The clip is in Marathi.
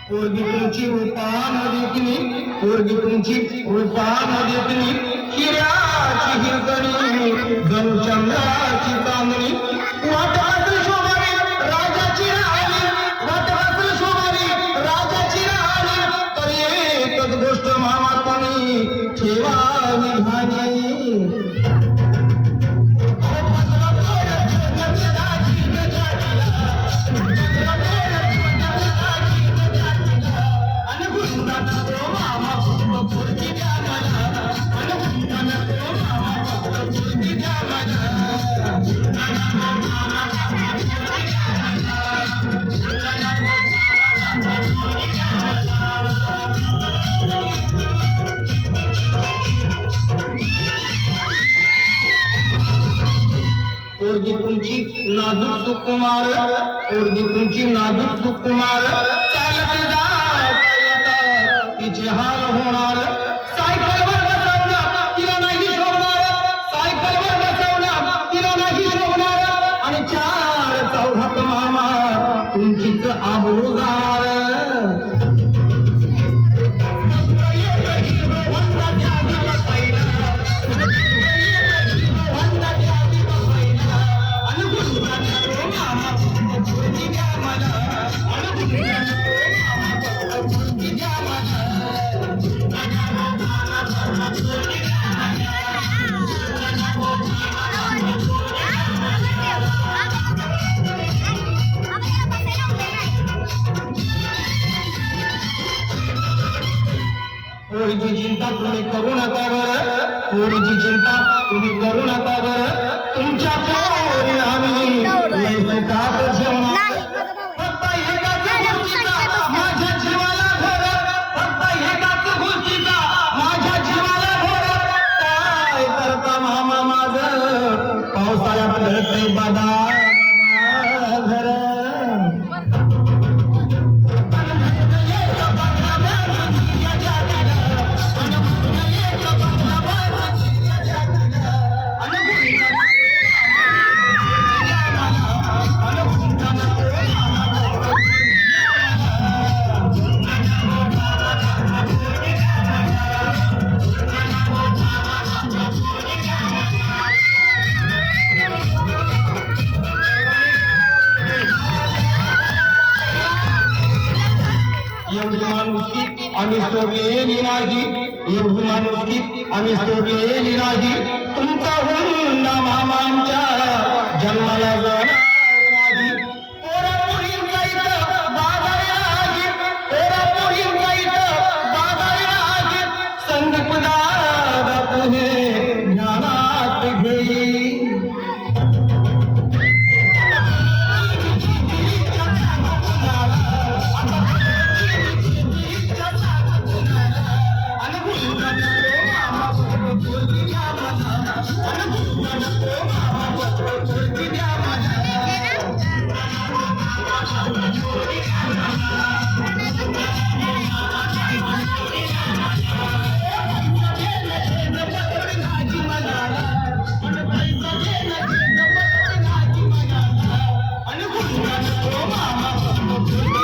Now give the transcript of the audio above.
पोरगी तुमची रूपामध्ये तिने पोरगी तुमची रूपामध्ये तिने हिऱ्याची हिरकणी गणचंद्राची चांदणी वाटात शोभावी राजाची राणी वाटात शोभावी राजाची राणी तर एकच गोष्ट मामा तुम्ही ठेवावी भानी पोरगी तुमची नाजूक सुकुमार पोरगी तुमची नाजूक सुकुमार चालत जात तिचे हाल होणार सायकलवर बसवणार तिला नाही शोभणार सायकलवर बसवणार तिला नाही शोभणार आणि चार चौघात मामा तुमचीच आबरूदार पोरीची चिंता तुम्ही करू नका बरं पोरीची चिंता तुम्ही करू नका बरं तुमच्या पोरी आम्ही फक्त एकाच गोष्टीचा माझ्या जीवाला भर फक्त एकाच गोष्टीचा माझ्या जीवाला भर काय करता मामा माझं पावसाळ्यात घडते बादा घर एवढी माणुसकी आम्ही सोडलेली नाही एवढी माणुसकी आम्ही सोडलेली नाही तुमचा हुंडा मामांच्या जन्माला जाणार नाही पोरापोरींचा इथं बाजारी नाही पोरापोरींचा इथं बाजारी नाही संदीप दादा पुणे ज्ञानात घेई Oh,